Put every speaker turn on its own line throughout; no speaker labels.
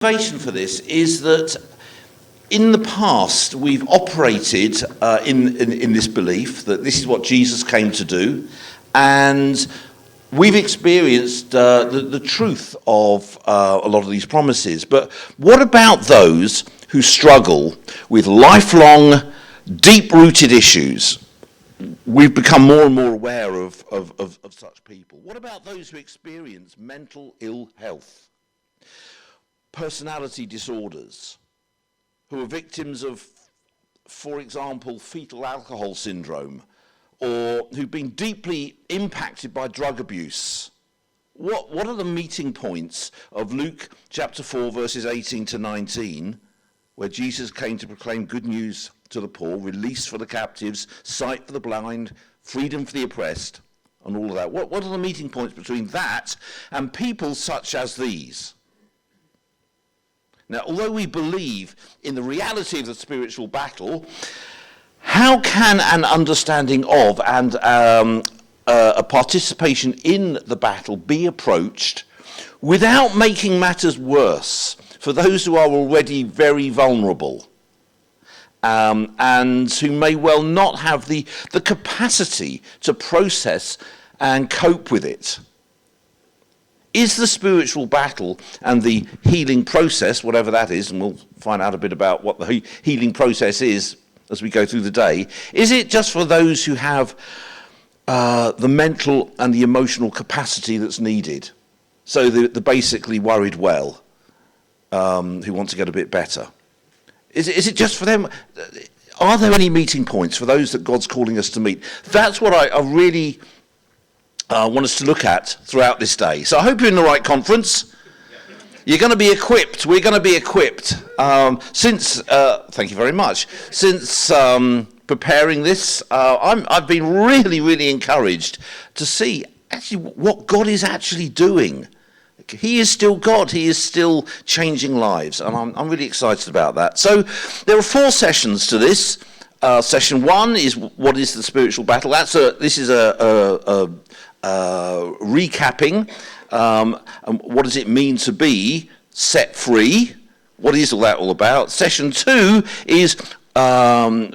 Motivation for this is that in the past we've operated in this belief that this is what Jesus came to do, and we've experienced the truth of a lot of these promises. But what about those who struggle with lifelong, deep-rooted issues? We've become more and more aware of such people. What about those who experience mental ill health? Personality disorders, who are victims of, for example, fetal alcohol syndrome, or who've been deeply impacted by drug abuse. What are the meeting points of Luke chapter 4, verses 18 to 19, where Jesus came to proclaim good news to the poor, release for the captives, sight for the blind, freedom for the oppressed, and all of that? What are the meeting points between that and people such as these? Now, although we believe in the reality of the spiritual battle, how can an understanding of and a participation in the battle be approached without making matters worse for those who are already very vulnerable and who may well not have the capacity to process and cope with it? Is the spiritual battle and the healing process, whatever that is, and we'll find out a bit about what the healing process is as we go through the day, is it just for those who have the mental and the emotional capacity that's needed? So the basically worried well, who want to get a bit better. Is it just for them? Are there any meeting points for those that God's calling us to meet? That's what I really want us to look at throughout this day. So I hope you're in the right conference. You're going to be equipped. We're going to be equipped. Thank you very much. Since preparing this, I've been really encouraged to see actually what God is actually doing. He is still God. He is still changing lives, and I'm really excited about that. So there are 4 sessions to this. Session 1 is what is the spiritual battle. This is a recapping, and what does it mean to be set free? What is all that all about? Session 2 is,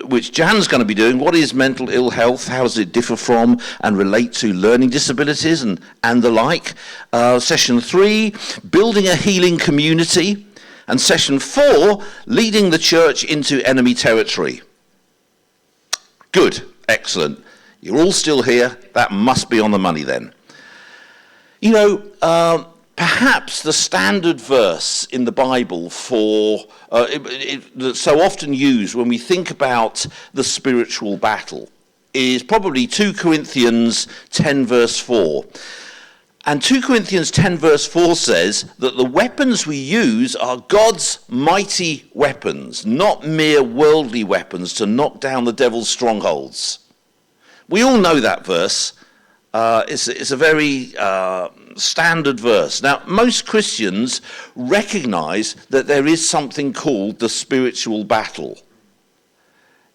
which Jan's going to be doing, what is mental ill health? How does it differ from and relate to learning disabilities and the like? Session 3, building a healing community. And session 4, leading the church into enemy territory. Good, excellent. You're all still here. That must be on the money then. You know, perhaps the standard verse in the Bible that's so often used when we think about the spiritual battle is probably 2 Corinthians 10 verse 4. And 2 Corinthians 10 verse 4 says that the weapons we use are God's mighty weapons, not mere worldly weapons to knock down the devil's strongholds. We all know that verse. It's a very standard verse. Now, most Christians recognize that there is something called the spiritual battle.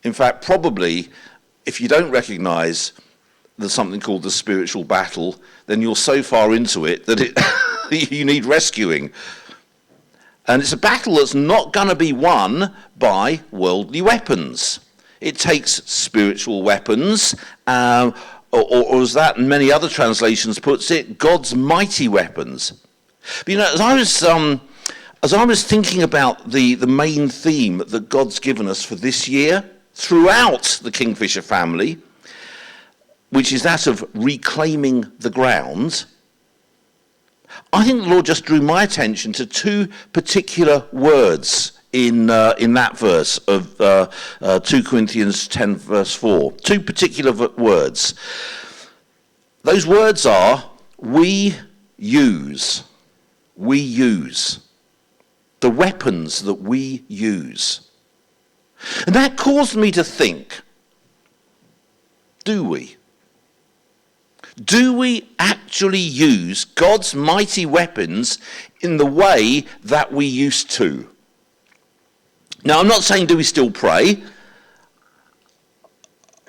In fact, probably, if you don't recognize there's something called the spiritual battle, then you're so far into it that you need rescuing. And it's a battle that's not going to be won by worldly weapons. It takes spiritual weapons, or as that and many other translations puts it, God's mighty weapons. But you know, as I was thinking about the main theme that God's given us for this year throughout the Kingfisher family, which is that of reclaiming the ground, I think the Lord just drew my attention to 2 particular words in that verse of 2 Corinthians 10 verse 4. 2 particular words. Those words are, we use. We use. The weapons that we use. And that caused me to think, do we? Do we actually use God's mighty weapons in the way that we used to? Now, I'm not saying do we still pray.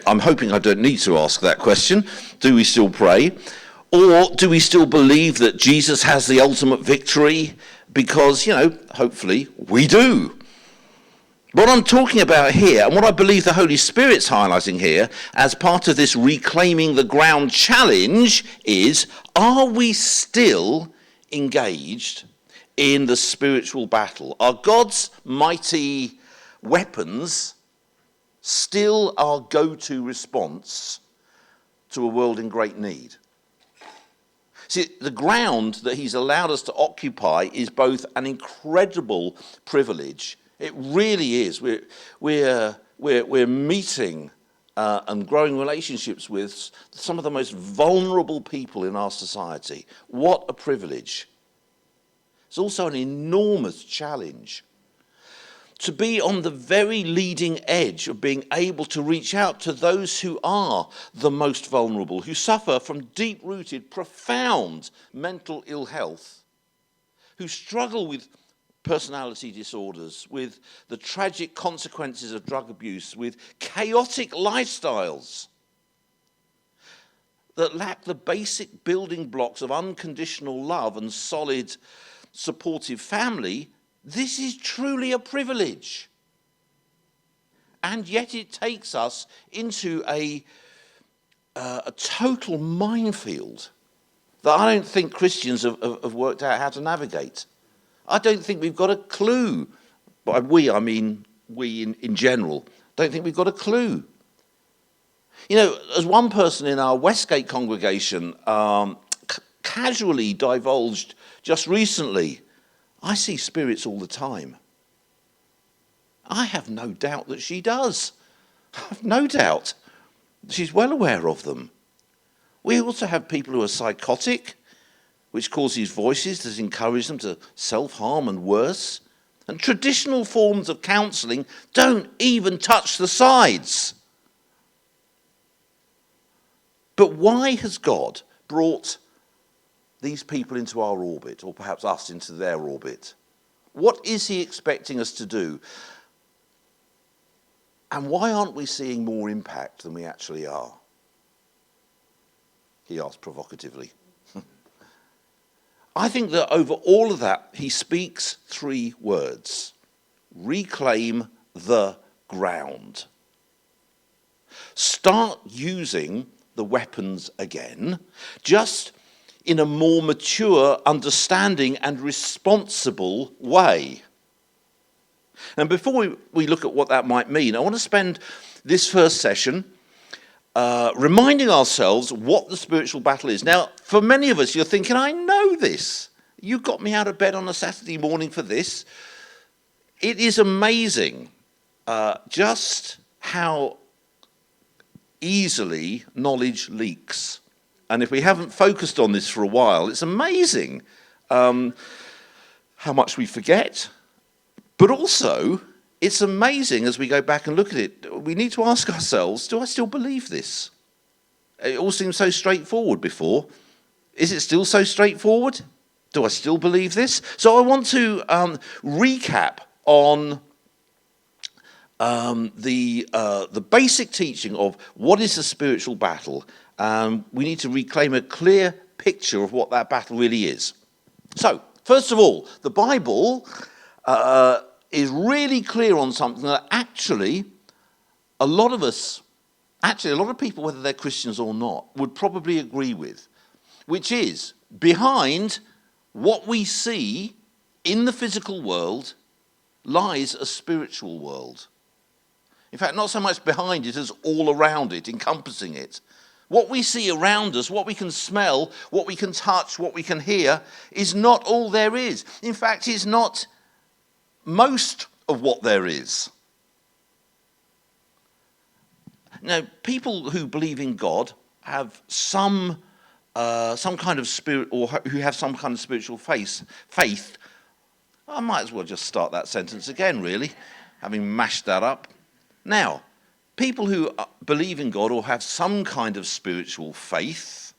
I'm hoping I don't need to ask that question. Do we still pray? Or do we still believe that Jesus has the ultimate victory, because, hopefully we do. What I'm talking about here, and what I believe the Holy Spirit's highlighting here as part of this Reclaiming the Ground challenge is, are we still engaged in the spiritual battle? Are God's mighty weapons still our go-to response to a world in great need? See, the ground that he's allowed us to occupy is both an incredible privilege. It really is. We're meeting and growing relationships with some of the most vulnerable people in our society. What a privilege. It's also an enormous challenge. To be on the very leading edge of being able to reach out to those who are the most vulnerable, who suffer from deep-rooted, profound mental ill health, who struggle with personality disorders, with the tragic consequences of drug abuse, with chaotic lifestyles that lack the basic building blocks of unconditional love and solid, supportive family. This is truly a privilege. And yet it takes us into a total minefield that I don't think Christians have worked out how to navigate. I don't think we've got a clue. By we, I mean we in general. Don't think we've got a clue. As one person in our Westgate congregation casually divulged just recently, I see spirits all the time. I have no doubt that she does. I have no doubt. She's well aware of them. We also have people who are psychotic, which causes voices that encourage them to self-harm and worse. And traditional forms of counselling don't even touch the sides. But why has God brought these people into our orbit, or perhaps us into their orbit? What is he expecting us to do? And why aren't we seeing more impact than we actually are? He asked provocatively. I think that over all of that, he speaks three words: reclaim the ground. Start using the weapons again, just in a more mature, understanding and responsible way. And before we look at what that might mean, I want to spend this first session reminding ourselves what the spiritual battle is. Now, for many of us, you're thinking, I know this. You got me out of bed on a Saturday morning for this. It is amazing just how easily knowledge leaks. And if we haven't focused on this for a while, it's amazing how much we forget. But also, it's amazing as we go back and look at it, we need to ask ourselves, do I still believe this? It all seemed so straightforward before. Is it still so straightforward? Do I still believe this? So I want to recap on the basic teaching of what is a spiritual battle. We need to reclaim a clear picture of what that battle really is. So, first of all, the Bible is really clear on something that actually a lot of people, whether they're Christians or not, would probably agree with, which is behind what we see in the physical world lies a spiritual world. In fact, not so much behind it as all around it, encompassing it. What we see around us, what we can smell, what we can touch, what we can hear, is not all there is. In fact, it's not most of what there is. Now, people who believe in God have some kind of spirit, or who have some kind of spiritual faith. I might as well just start that sentence again, really, having mashed that up. Now, people who believe in God or have some kind of spiritual faith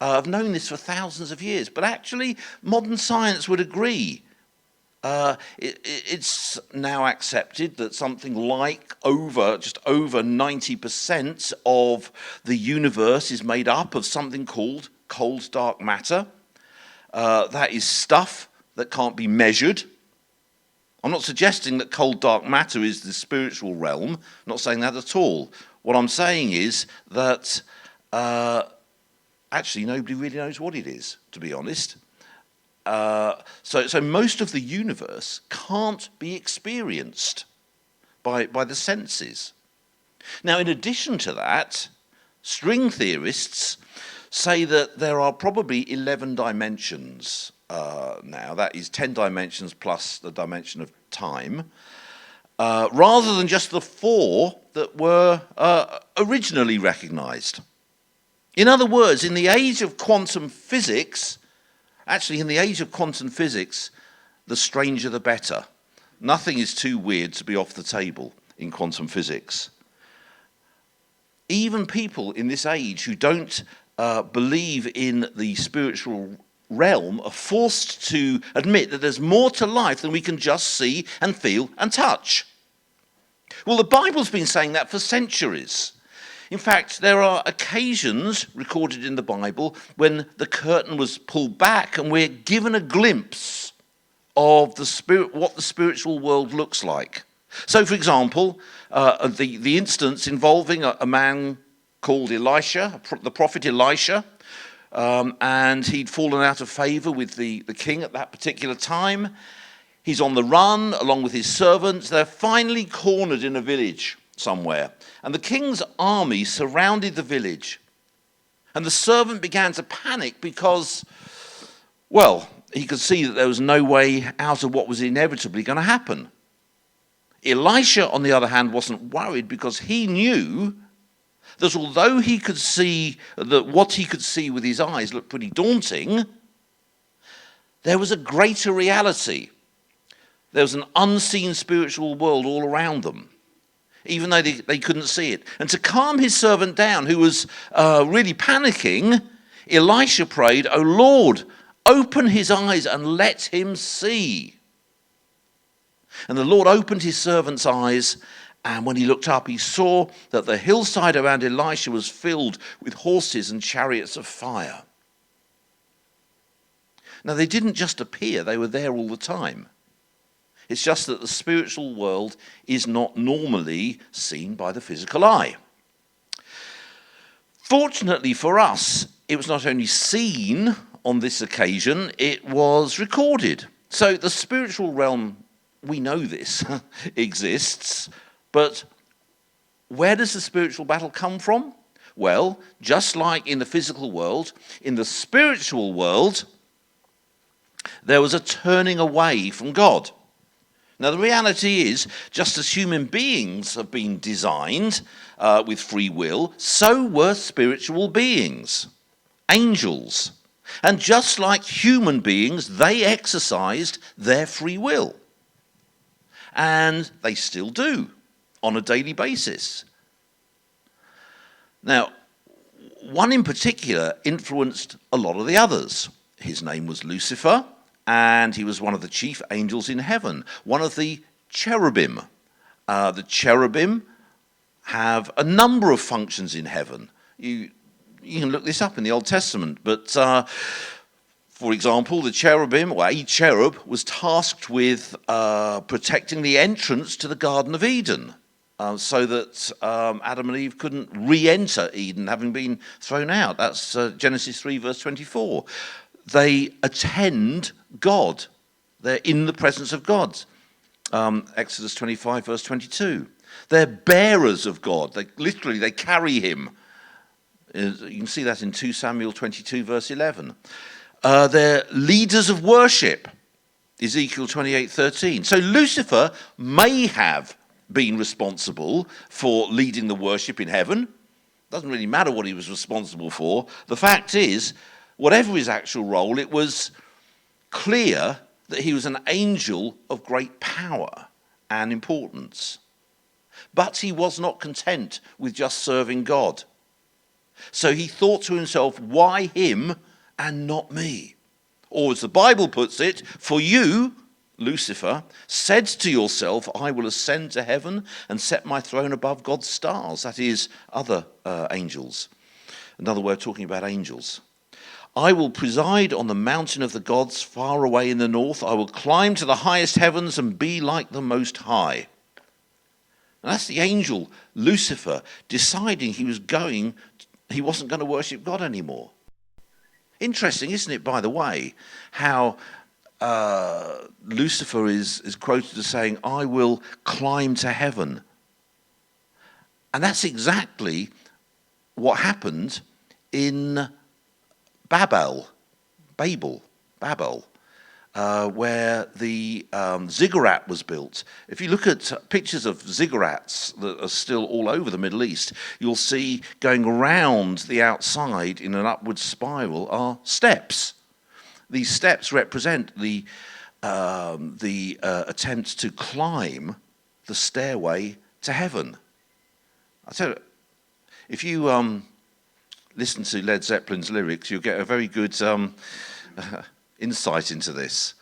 have known this for thousands of years, but actually modern science would agree. It's now accepted that something like just over 90% of the universe is made up of something called cold dark matter. That is stuff that can't be measured. I'm not suggesting that cold, dark matter is the spiritual realm. I'm not saying that at all. What I'm saying is that actually nobody really knows what it is, to be honest. So most of the universe can't be experienced by the senses. Now, in addition to that, string theorists say that there are probably 11 dimensions now. That is 10 dimensions plus the dimension of time, rather than just the 4 that were originally recognized. In other words, in the age of quantum physics, actually in the age of quantum physics, the stranger the better. Nothing is too weird to be off the table in quantum physics. Even people in this age who don't believe in the spiritual realm are forced to admit that there's more to life than we can just see and feel and touch. Well, the Bible's been saying that for centuries. In fact, there are occasions recorded in the Bible when the curtain was pulled back and we're given a glimpse of what the spiritual world looks like. So, for example, the instance involving a man called Elisha, the prophet Elisha, and he'd fallen out of favor with the king at that particular time. He's on the run along with his servants. They're finally cornered in a village somewhere. And the king's army surrounded the village. And the servant began to panic because, well, he could see that there was no way out of what was inevitably going to happen. Elisha, on the other hand, wasn't worried because he knew that although he could see that what he could see with his eyes looked pretty daunting, there was a greater reality. There was an unseen spiritual world all around them, even though they couldn't see it. And to calm his servant down, who was really panicking, Elisha prayed, "O Lord, open his eyes and let him see." And the Lord opened his servant's eyes, and when he looked up, he saw that the hillside around Elisha was filled with horses and chariots of fire. Now, they didn't just appear, they were there all the time. It's just that the spiritual world is not normally seen by the physical eye. Fortunately for us, it was not only seen on this occasion, it was recorded. So the spiritual realm, we know this, exists, but where does the spiritual battle come from? Well, just like in the physical world, in the spiritual world, there was a turning away from God. Now, the reality is, just as human beings have been designed with free will, so were spiritual beings, angels. And just like human beings, they exercised their free will. And they still do on a daily basis. Now, one in particular influenced a lot of the others. His name was Lucifer, and he was one of the chief angels in heaven, one of the cherubim. The cherubim have a number of functions in heaven. You can look this up in the Old Testament, but for example, the cherubim, or a cherub, was tasked with protecting the entrance to the Garden of Eden, so that Adam and Eve couldn't re-enter Eden, having been thrown out. That's Genesis 3, verse 24. They attend God. They're in the presence of God. Exodus 25, verse 22. They're bearers of God. They carry him. You can see that in 2 Samuel 22, verse 11. They're leaders of worship. Ezekiel 28:13. So Lucifer may have been responsible for leading the worship in heaven. Doesn't really matter what he was responsible for. The fact is, whatever his actual role, it was clear that he was an angel of great power and importance. But he was not content with just serving God. So he thought to himself, why him and not me? Or as the Bible puts it, for you, Lucifer, said to yourself, I will ascend to heaven and set my throne above God's stars. That is, other angels. Another way of talking about angels. I will preside on the mountain of the gods far away in the north. I will climb to the highest heavens and be like the Most High. And that's the angel Lucifer deciding he wasn't going to worship God anymore. Interesting, isn't it, by the way, how Lucifer is quoted as saying, I will climb to heaven. And that's exactly what happened in Babel, where the ziggurat was built. If you look at pictures of ziggurats that are still all over the Middle East, you'll see going around the outside in an upward spiral are steps. These steps represent the attempt to climb the stairway to heaven. I tell you, if you listen to Led Zeppelin's lyrics, you'll get a very good insight into this.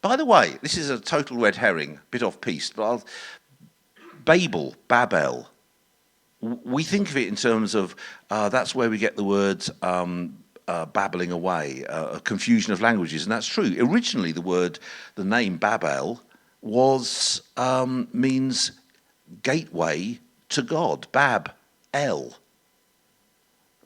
By the way, this is a total red herring, bit off piste, but Babel, we think of it in terms of that's where we get the word babbling away, a confusion of languages, and that's true. Originally, the name Babel means gateway to God, Bab-El.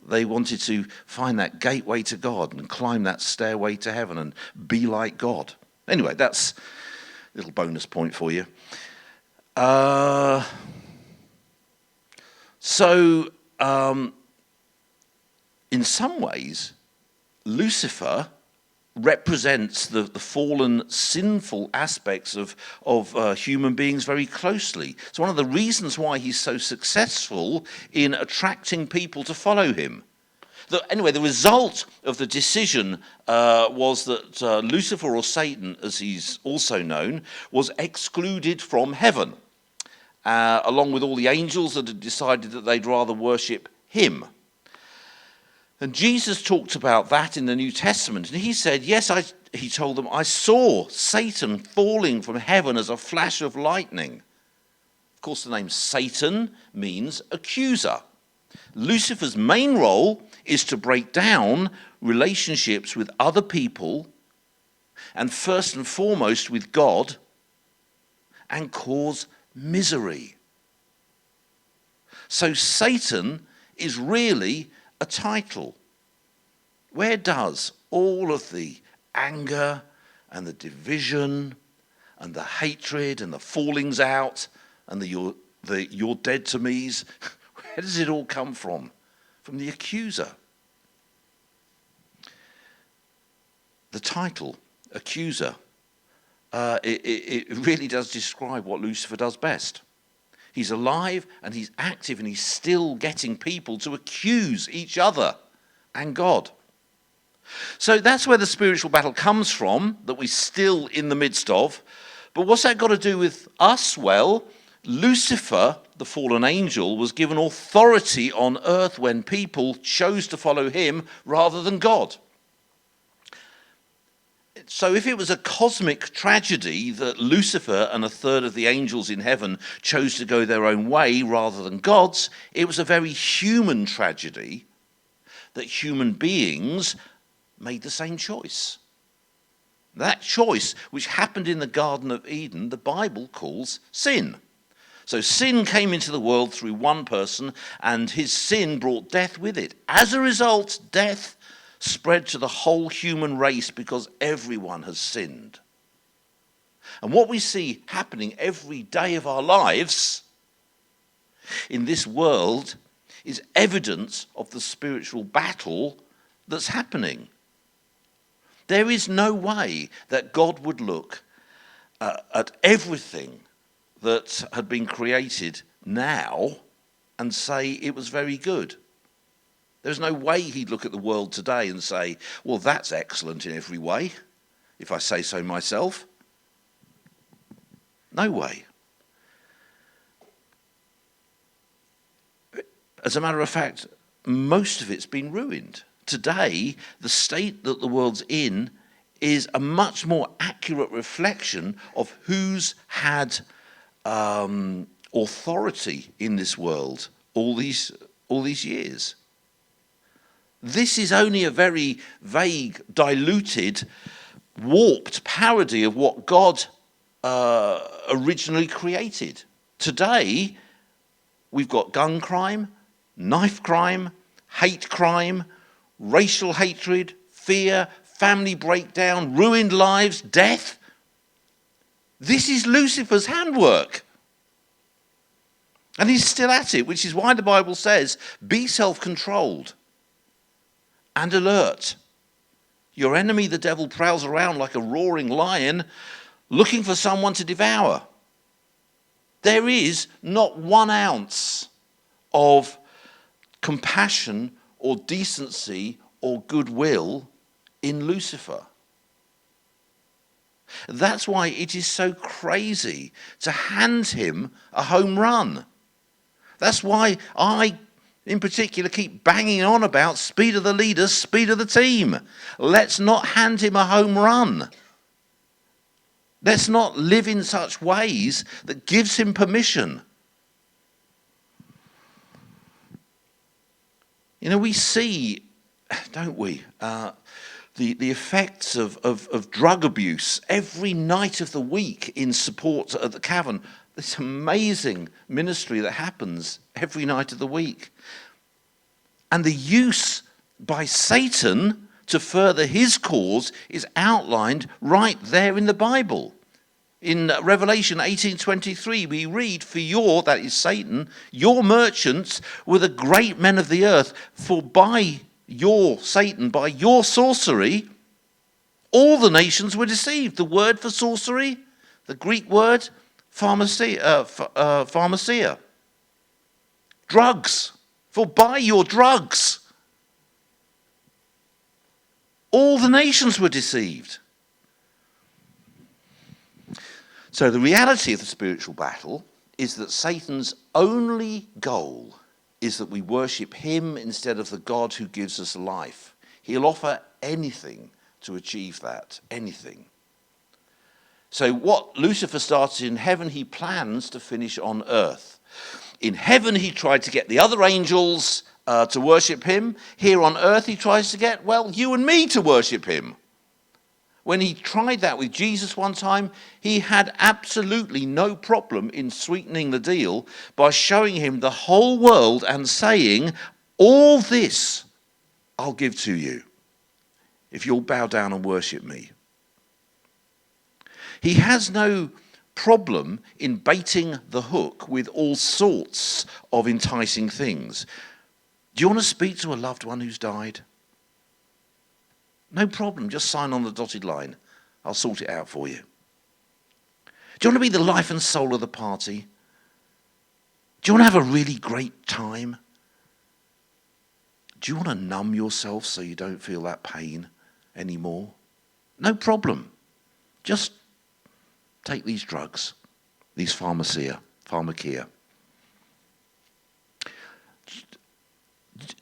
They wanted to find that gateway to God and climb that stairway to heaven and be like God. Anyway, that's a little bonus point for you. In some ways, Lucifer represents the fallen, sinful aspects of human beings very closely. It's one of the reasons why he's so successful in attracting people to follow him. Anyway, the result of the decision was that Lucifer, or Satan, as he's also known, was excluded from heaven, along with all the angels that had decided that they'd rather worship him. And Jesus talked about that in the New Testament. And he said, he told them, I saw Satan falling from heaven as a flash of lightning. Of course, the name Satan means accuser. Lucifer's main role is to break down relationships with other people, and first and foremost with God, and cause misery. So Satan is really a title. Where does all of the anger and the division and the hatred and the fallings out and the you're dead to me's, where does it all come from? From the accuser. The title, accuser, it really does describe what Lucifer does best. He's alive and he's active and he's still getting people to accuse each other and God. So that's where the spiritual battle comes from, that we're still in the midst of. But what's that got to do with us? Well, Lucifer, the fallen angel, was given authority on earth when people chose to follow him rather than God. So if it was a cosmic tragedy that Lucifer and a third of the angels in heaven chose to go their own way rather than God's, it was a very human tragedy that human beings made the same choice. That choice, which happened in the Garden of Eden, the Bible calls sin. So sin came into the world through one person, and his sin brought death with it. As a result, death spread to the whole human race because everyone has sinned. And what we see happening every day of our lives in this world is evidence of the spiritual battle that's happening. There is no way that God would look at everything that had been created now and say it was very good. There's no way he'd look at the world today and say, well, that's excellent in every way, if I say so myself. No way. As a matter of fact, most of it's been ruined. Today, the state that the world's in is a much more accurate reflection of who's had authority in this world all these years. This is only a very vague, diluted, warped parody of what God originally created. Today, we've got gun crime, knife crime, hate crime, racial hatred, fear, family breakdown, ruined lives, death. This is Lucifer's handwork. And he's still at it, which is why the Bible says, be self-controlled and alert. Your enemy, the devil, prowls around like a roaring lion, looking for someone to devour. There is not 1 ounce of compassion or decency or goodwill in Lucifer. That's why it is so crazy to hand him a home run. That's why I, in particular, keep banging on about speed of the leader, speed of the team. Let's not hand him a home run. Let's not live in such ways that gives him permission. You know, we see, don't we, the effects of drug abuse every night of the week in support at the Cavern. This amazing ministry that happens every night of the week. And the use by Satan to further his cause is outlined right there in the Bible. In Revelation 18:23, we read, for your, that is Satan, your merchants were the great men of the earth, for by your, Satan, by your sorcery, all the nations were deceived. The word for sorcery, the Greek word, pharmacia. Drugs. For by your drugs, all the nations were deceived. So the reality of the spiritual battle is that Satan's only goal is that we worship him instead of the God who gives us life. He'll offer anything to achieve that, anything. So what Lucifer started in heaven, he plans to finish on earth. In heaven, he tried to get the other angels to worship him. Here on earth, he tries to get, well, you and me to worship him. When he tried that with Jesus one time, he had absolutely no problem in sweetening the deal by showing him the whole world and saying, all this I'll give to you if you'll bow down and worship me. He has no problem in baiting the hook with all sorts of enticing things. Do you want to speak to a loved one who's died? No problem, just sign on the dotted line. I'll sort it out for you. Do you want to be the life and soul of the party? Do you want to have a really great time? Do you want to numb yourself so you don't feel that pain anymore? No problem. Just take these drugs, these pharmacia.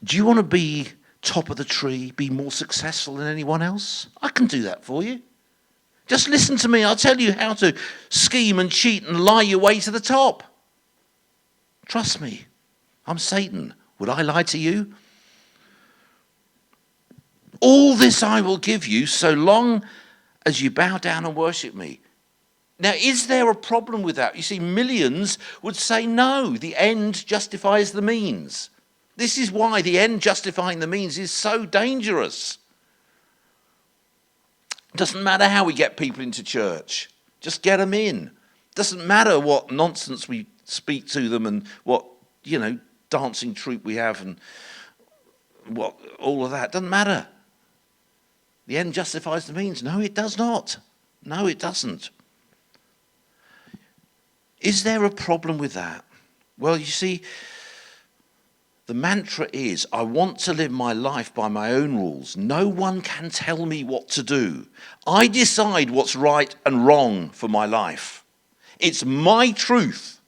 Do you want to be top of the tree, be more successful than anyone else? I can do that for you. Just listen to me. I'll tell you how to scheme and cheat and lie your way to the top. Trust me. I'm Satan. Would I lie to you? All this I will give you so long as you bow down and worship me. Now, is there a problem with that? You see, millions would say no. The end justifies the means. This is why the end justifying the means is so dangerous. Doesn't matter how we get people into church. Just get them in. Doesn't matter what nonsense we speak to them and what, dancing troupe we have and what all of that. Doesn't matter. The end justifies the means. No, it does not. No, it doesn't. Is there a problem with that? Well, you see, the mantra is, I want to live my life by my own rules. No one can tell me what to do. I decide what's right and wrong for my life. It's my truth,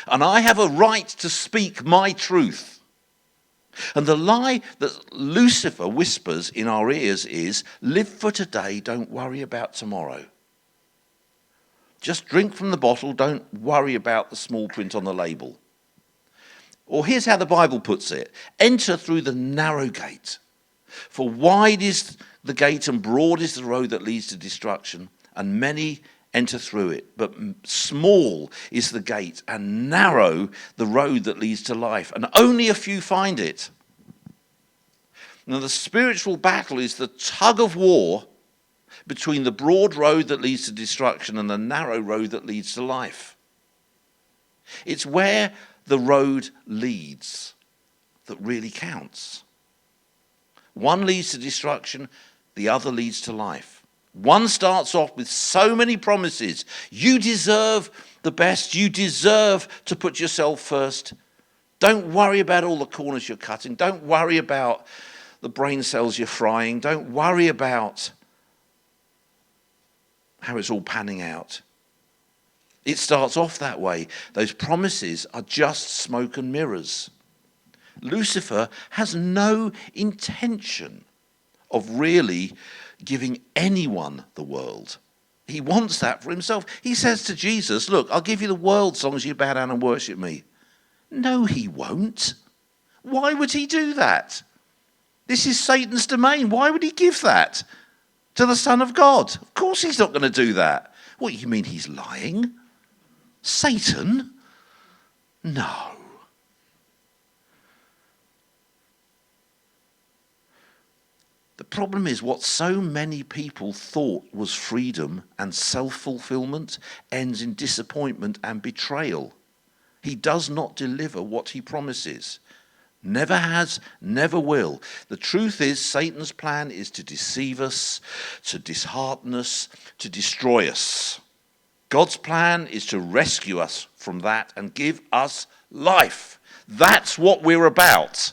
and I have a right to speak my truth. And the lie that Lucifer whispers in our ears is, live for today, don't worry about tomorrow. Just drink from the bottle, don't worry about the small print on the label. Or here's how the Bible puts it. Enter through the narrow gate. For wide is the gate and broad is the road that leads to destruction, and many enter through it. But small is the gate and narrow the road that leads to life, and only a few find it. Now, the spiritual battle is the tug of war between the broad road that leads to destruction and the narrow road that leads to life. It's where the road leads that really counts. One leads to destruction, the other leads to life. One starts off with so many promises. You deserve the best. You deserve to put yourself first. Don't worry about all the corners you're cutting. Don't worry about the brain cells you're frying. Don't worry about how it's all panning out. It starts off that way. Those promises are just smoke and mirrors. Lucifer has no intention of really giving anyone the world. He wants that for himself. He says to Jesus, look, I'll give you the world as long as you bow down and worship me. No, he won't. Why would he do that? This is Satan's domain. Why would he give that to the Son of God? Of course he's not going to do that. What, you mean he's lying? Satan? No. The problem is what so many people thought was freedom and self-fulfillment ends in disappointment and betrayal. He does not deliver what he promises. Never has, never will. The truth is, Satan's plan is to deceive us, to dishearten us, to destroy us. God's plan is to rescue us from that and give us life. That's what we're about.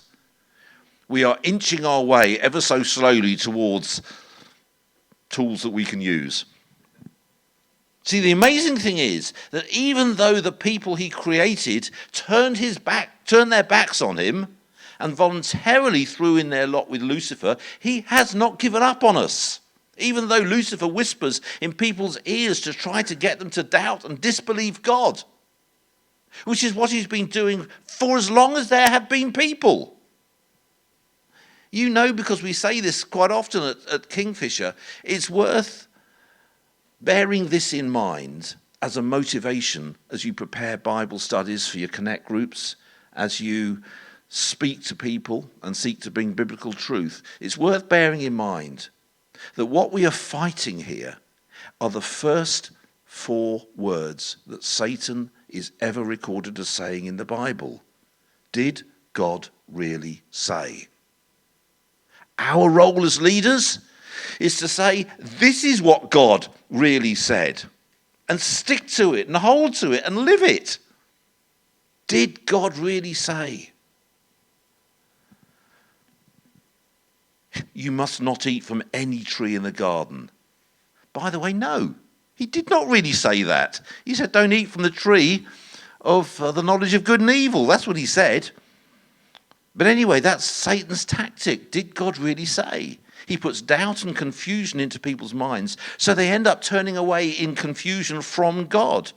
We are inching our way ever so slowly towards tools that we can use. See, the amazing thing is that even though the people he created turned their backs on him and voluntarily threw in their lot with Lucifer, he has not given up on us. Even though Lucifer whispers in people's ears to try to get them to doubt and disbelieve God, which is what he's been doing for as long as there have been people. You know, because we say this quite often at Kingfisher, it's worth bearing this in mind as a motivation as you prepare Bible studies for your Connect groups, as you speak to people and seek to bring biblical truth. It's worth bearing in mind that what we are fighting here are the first 4 words that Satan is ever recorded as saying in the Bible. Did God really say? Our role as leaders is to say, this is what God really said, and stick to it and hold to it and live it. Did God really say? You must not eat from any tree in the garden. By the way, no, he did not really say that. He said, don't eat from the tree of the knowledge of good and evil. That's what he said. But anyway, that's Satan's tactic. Did God really say? He puts doubt and confusion into people's minds, so they end up turning away in confusion from God.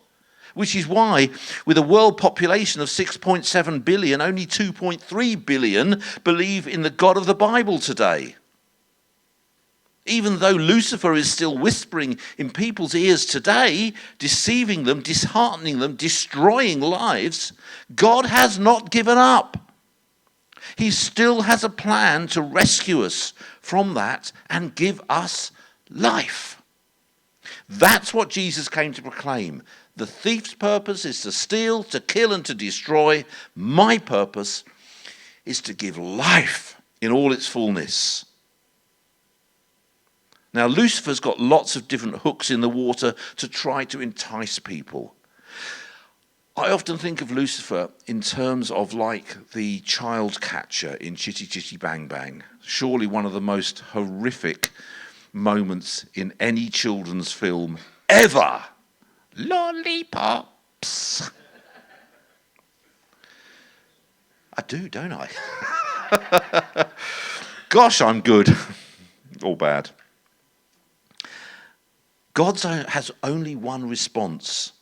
Which is why, with a world population of 6.7 billion, only 2.3 billion believe in the God of the Bible today. Even though Lucifer is still whispering in people's ears today, deceiving them, disheartening them, destroying lives, God has not given up. He still has a plan to rescue us from that and give us life. That's what Jesus came to proclaim. The thief's purpose is to steal, to kill, and to destroy. My purpose is to give life in all its fullness. Now, Lucifer's got lots of different hooks in the water to try to entice people. I often think of Lucifer in terms of like the child catcher in Chitty Chitty Bang Bang. Surely one of the most horrific moments in any children's film ever. Lollipops. I do, don't I? Gosh, I'm good. Or bad. God has only one response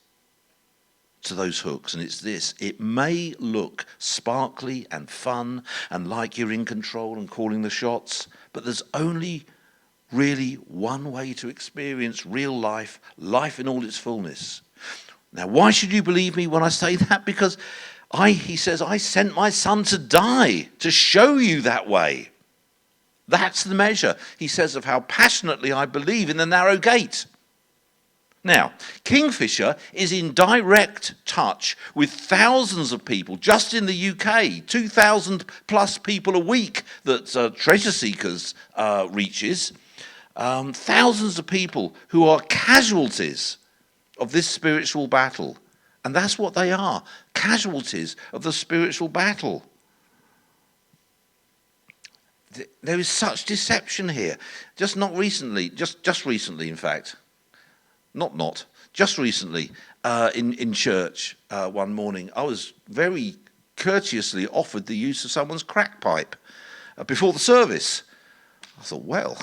to those hooks, and it's this: it may look sparkly and fun and like you're in control and calling the shots, but there's only really one way to experience real life, life in all its fullness. Now, why should you believe me when I say that? Because he says, I sent my son to die to show you that way. That's the measure, he says, of how passionately I believe in the narrow gate. Now, Kingfisher is in direct touch with thousands of people, just in the UK, 2,000 plus people a week that Treasure Seekers reaches. Thousands of people who are casualties of this spiritual battle. And that's what they are, casualties of the spiritual battle. There is such deception here. Just recently, in fact, just recently in church one morning, I was very courteously offered the use of someone's crack pipe before the service. I thought, well,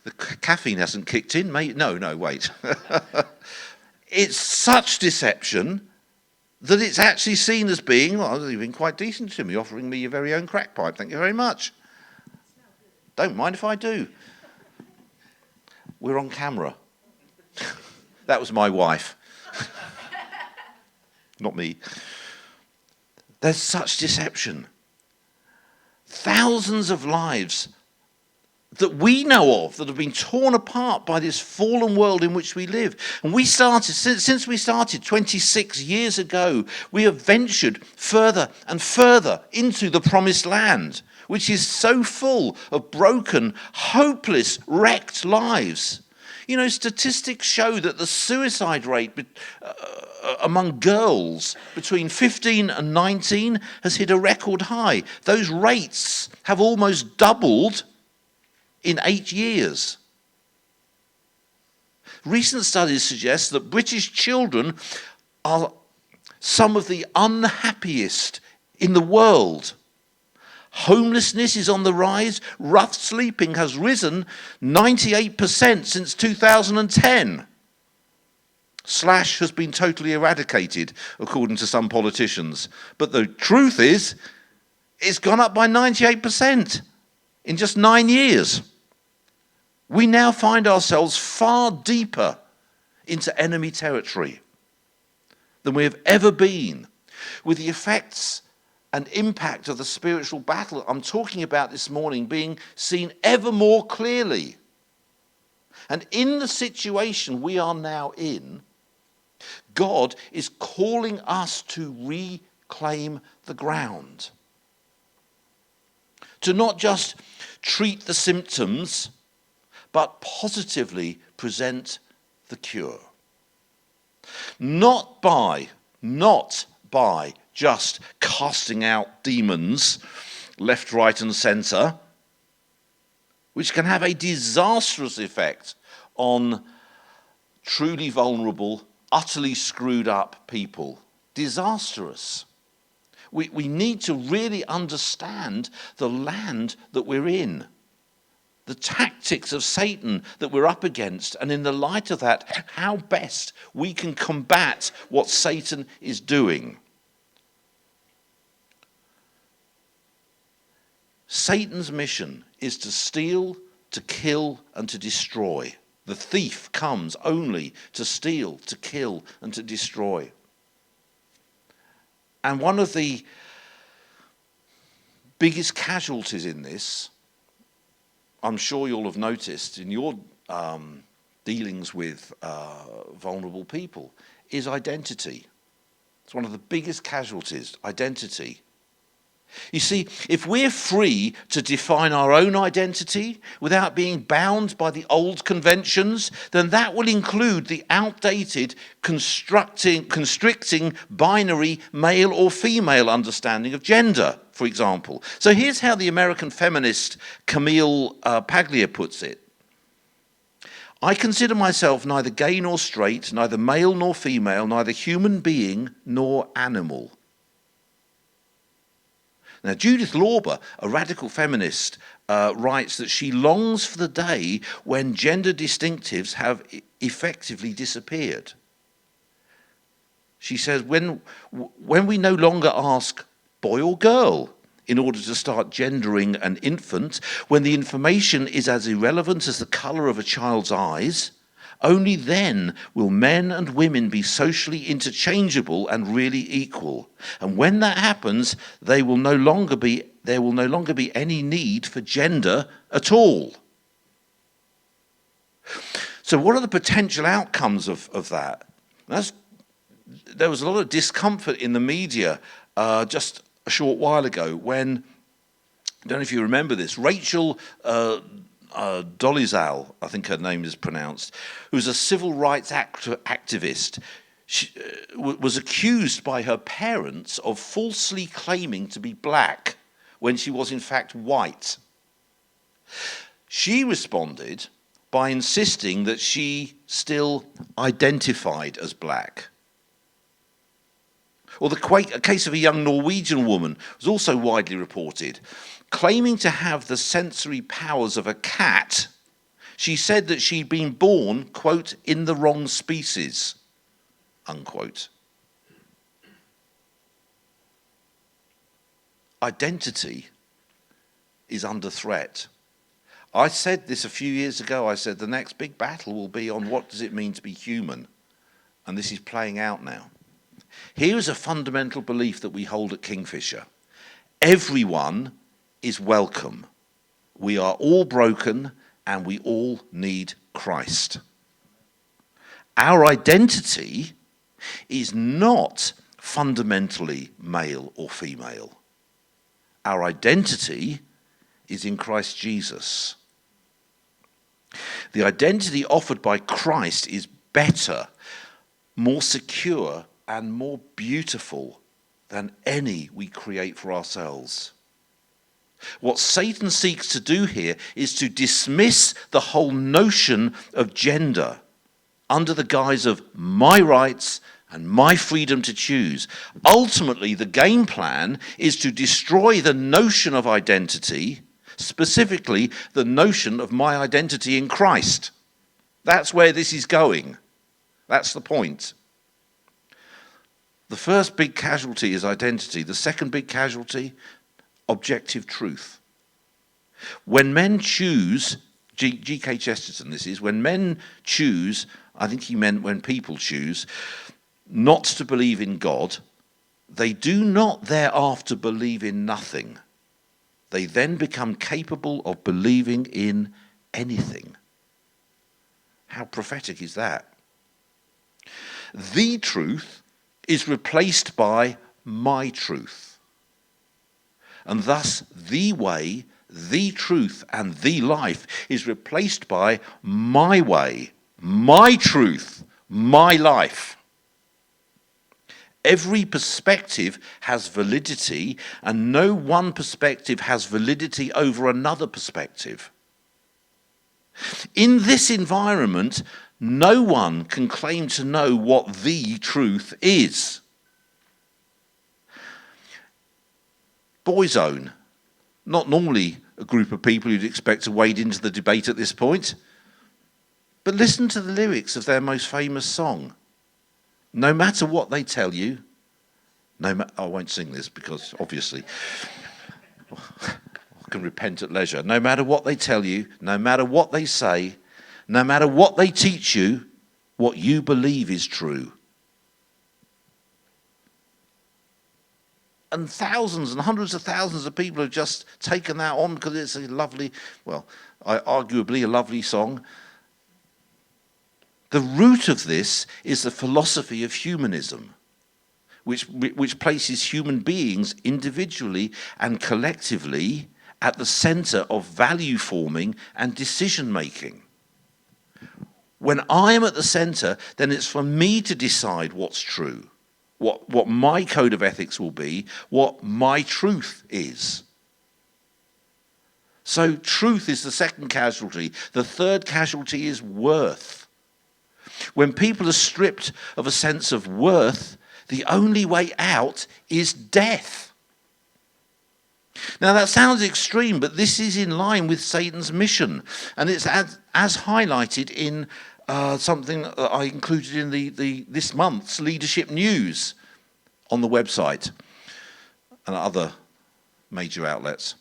the caffeine hasn't kicked in, mate. No, wait. It's such deception that it's actually seen as being, well, you've been quite decent to me, offering me your very own crack pipe. Thank you very much. Don't mind if I do. We're on camera. That was my wife. Not me. There's such deception. Thousands of lives that we know of that have been torn apart by this fallen world in which we live. And since we started 26 years ago, we have ventured further and further into the promised land, which is so full of broken, hopeless, wrecked lives. You know, statistics show that the suicide rate among girls between 15 and 19 has hit a record high. Those rates have almost doubled in 8 years. Recent studies suggest that British children are some of the unhappiest in the world. Homelessness is on the rise. Rough sleeping has risen 98% since 2010. Slash has been totally eradicated, according to some politicians. But the truth is, it's gone up by 98% in just 9 years. We now find ourselves far deeper into enemy territory than we have ever been, with the effects and impact of the spiritual battle I'm talking about this morning being seen ever more clearly. And in the situation we are now in, God is calling us to reclaim the ground. To not just treat the symptoms, but positively present the cure. Not by just casting out demons left, right, and centre, which can have a disastrous effect on truly vulnerable, utterly screwed up people. Disastrous. We need to really understand the land that we're in, the tactics of Satan that we're up against, and in the light of that, how best we can combat what Satan is doing. Satan's mission is to steal, to kill, and to destroy. The thief comes only to steal, to kill, and to destroy. And one of the biggest casualties in this, I'm sure you'll have noticed in your dealings with vulnerable people, is identity. It's one of the biggest casualties, identity. You see, if we're free to define our own identity without being bound by the old conventions, then that will include the outdated, constricting binary male or female understanding of gender, for example. So here's how the American feminist Camille Paglia puts it. I consider myself neither gay nor straight, neither male nor female, neither human being nor animal. Now, Judith Lorber, a radical feminist, writes that she longs for the day when gender distinctives have effectively disappeared. She says, when we no longer ask boy or girl in order to start gendering an infant, when the information is as irrelevant as the colour of a child's eyes, only then will men and women be socially interchangeable and really equal. And when that happens, there will no longer be any need for gender at all. So what are the potential outcomes of that? There was a lot of discomfort in the media just a short while ago when, I don't know if you remember this, Rachel Dolezal, I think her name is pronounced, who's a civil rights activist. She was accused by her parents of falsely claiming to be black when she was in fact white. She responded by insisting that she still identified as black. Or a case of a young Norwegian woman was also widely reported. Claiming to have the sensory powers of a cat, she said that she'd been born, quote, in the wrong species, unquote. Identity is under threat. I said this a few years ago. I said the next big battle will be on what does it mean to be human? And this is playing out now. Here is a fundamental belief that we hold at Kingfisher. Everyone is welcome. We are all broken and we all need Christ. Our identity is not fundamentally male or female. Our identity is in Christ Jesus. The identity offered by Christ is better, more secure, and more beautiful than any we create for ourselves. What Satan seeks to do here is to dismiss the whole notion of gender under the guise of my rights and my freedom to choose. Ultimately, the game plan is to destroy the notion of identity, specifically the notion of my identity in Christ. That's where this is going. That's the point. The first big casualty is identity. The second big casualty, objective truth. When men choose, G.K. Chesterton this is, when men choose, I think he meant when people choose, not to believe in God, they do not thereafter believe in nothing. They then become capable of believing in anything. How prophetic is that? The truth is replaced by my truth. And thus, the way, the truth, and the life is replaced by my way, my truth, my life. Every perspective has validity, and no one perspective has validity over another perspective. In this environment, no one can claim to know what the truth is. Boyzone, not normally a group of people you'd expect to wade into the debate at this point, but listen to the lyrics of their most famous song. No matter what they tell you, I won't sing this because obviously I can repent at leisure. No matter what they tell you, no matter what they say, no matter what they teach you, what you believe is true. And thousands and hundreds of thousands of people have just taken that on because it's a lovely, well, arguably a lovely song. The root of this is the philosophy of humanism, which places human beings individually and collectively at the center of value forming and decision making. When I am at the center, then it's for me to decide what's true, what my code of ethics will be, what my truth is. So truth is the second casualty. The third casualty is worth. When people are stripped of a sense of worth, the only way out is death. Now that sounds extreme, but this is in line with Satan's mission. And it's as highlighted in something that I included in this month's leadership news on the website and other major outlets.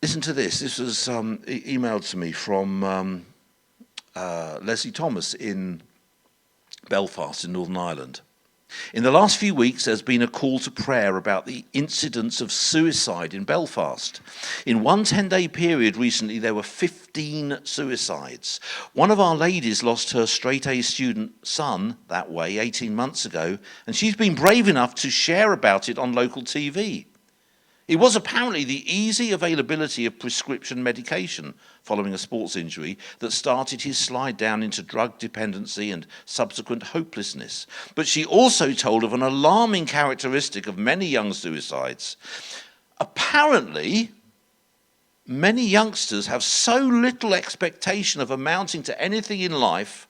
Listen to this. This was emailed to me from Leslie Thomas in Belfast in Northern Ireland. In the last few weeks, there's been a call to prayer about the incidence of suicide in Belfast. In one 10-day period recently, there were 15 suicides. One of our ladies lost her straight-A student son that way 18 months ago, and she's been brave enough to share about it on local TV. It was apparently the easy availability of prescription medication following a sports injury that started his slide down into drug dependency and subsequent hopelessness. But she also told of an alarming characteristic of many young suicides. Apparently, many youngsters have so little expectation of amounting to anything in life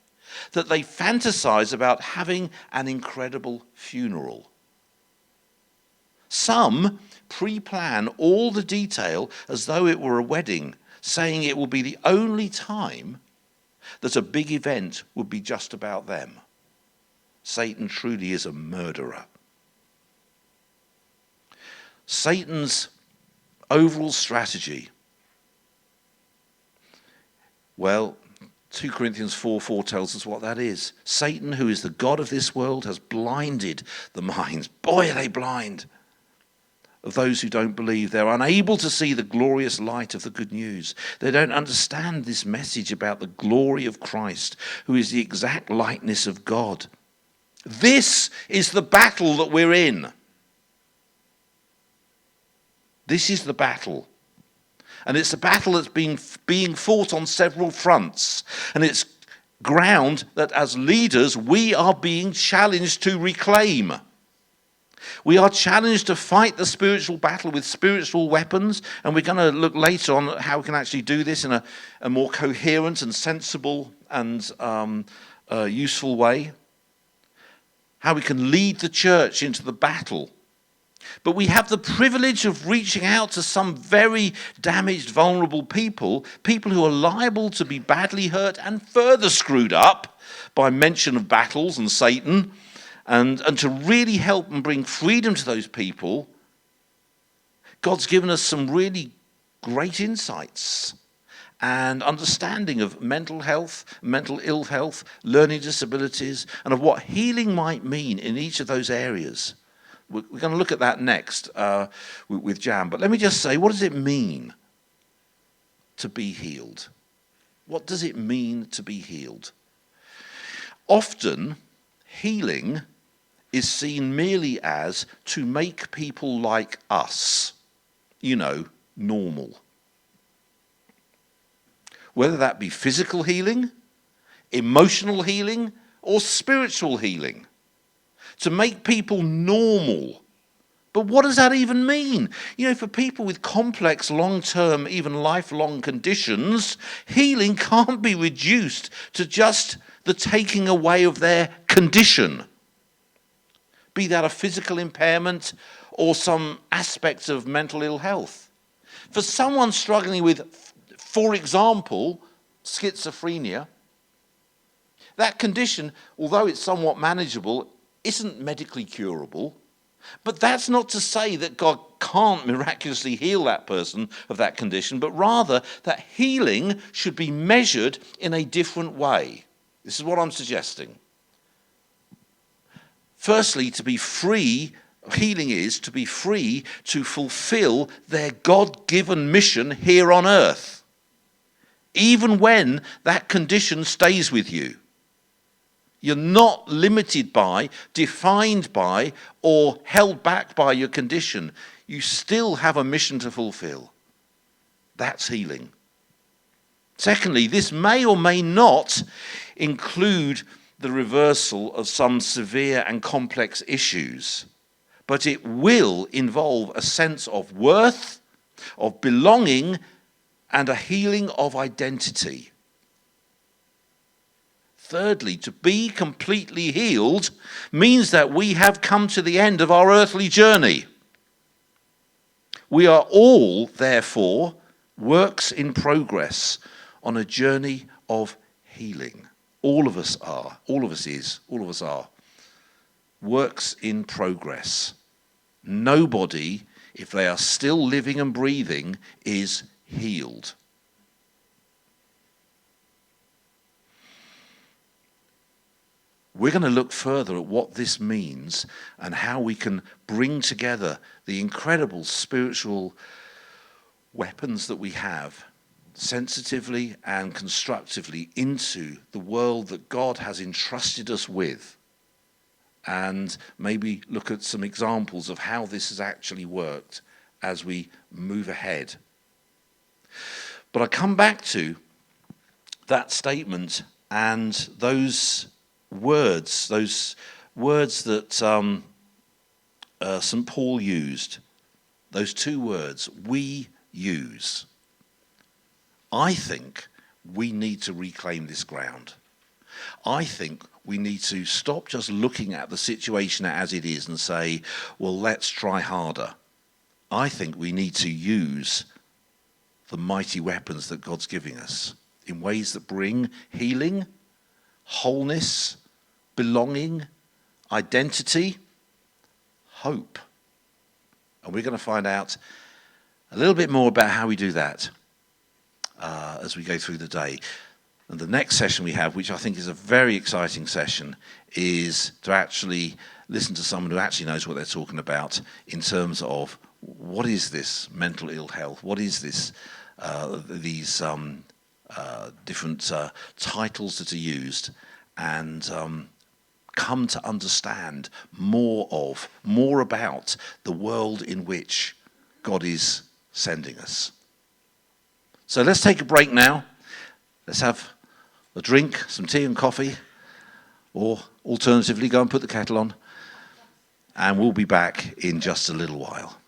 that they fantasize about having an incredible funeral. Some pre-plan all the detail as though it were a wedding, saying it will be the only time that a big event would be just about them. Satan truly is a murderer. Satan's overall strategy, well, 2 Corinthians 4:4 tells us what that is. Satan, who is the god of this world, has blinded the minds. Boy, are they blind. Of those who don't believe. They're unable to see the glorious light of the good news. They don't understand this message about the glory of Christ, who is the exact likeness of God. This is the battle that we're in. This is the battle. And it's a battle that's being fought on several fronts. And it's ground that as leaders we are being challenged to reclaim. We are challenged to fight the spiritual battle with spiritual weapons, and we're going to look later on how we can actually do this in a more coherent and sensible and useful way. How we can lead the church into the battle. But we have the privilege of reaching out to some very damaged, vulnerable people who are liable to be badly hurt and further screwed up by mention of battles and Satan. And to really help and bring freedom to those people, God's given us some really great insights and understanding of mental health, mental ill health, learning disabilities, and of what healing might mean in each of those areas. We're going to look at that next with Jan. But let me just say, what does it mean to be healed? What does it mean to be healed? Often, healing is seen merely as to make people like us, normal. Whether that be physical healing, emotional healing, or spiritual healing. To make people normal. But what does that even mean? For people with complex, long-term, even lifelong conditions, healing can't be reduced to just the taking away of their condition. Be that a physical impairment or some aspects of mental ill health. For someone struggling with, for example, schizophrenia, that condition, although it's somewhat manageable, isn't medically curable. But that's not to say that God can't miraculously heal that person of that condition, but rather that healing should be measured in a different way. This is what I'm suggesting. Firstly, to be free, healing is to be free to fulfill their God-given mission here on earth, even when that condition stays with you. You're not limited by, defined by, or held back by your condition. You still have a mission to fulfill. That's healing. Secondly, this may or may not include the reversal of some severe and complex issues, but it will involve a sense of worth, of belonging, and a healing of identity. Thirdly, to be completely healed means that we have come to the end of our earthly journey. We are all, therefore, works in progress on a journey of healing. All of us are. All of us is. All of us are. Works in progress. Nobody, if they are still living and breathing, is healed. We're going to look further at what this means and how we can bring together the incredible spiritual weapons that we have, sensitively and constructively, into the world that God has entrusted us with, and maybe look at some examples of how this has actually worked as we move ahead. But I come back to that statement and those words that St. Paul used, those two words, we use. I think we need to reclaim this ground. I think we need to stop just looking at the situation as it is and say, well, let's try harder. I think we need to use the mighty weapons that God's giving us in ways that bring healing, wholeness, belonging, identity, hope. And we're going to find out a little bit more about how we do that as we go through the day. And the next session we have, which I think is a very exciting session, is to actually listen to someone who actually knows what they're talking about in terms of what is this mental ill health, what is this, these different titles that are used, and come to understand more about the world in which God is sending us. So let's take a break now. Let's have a drink, some tea and coffee, or alternatively go and put the kettle on, and we'll be back in just a little while.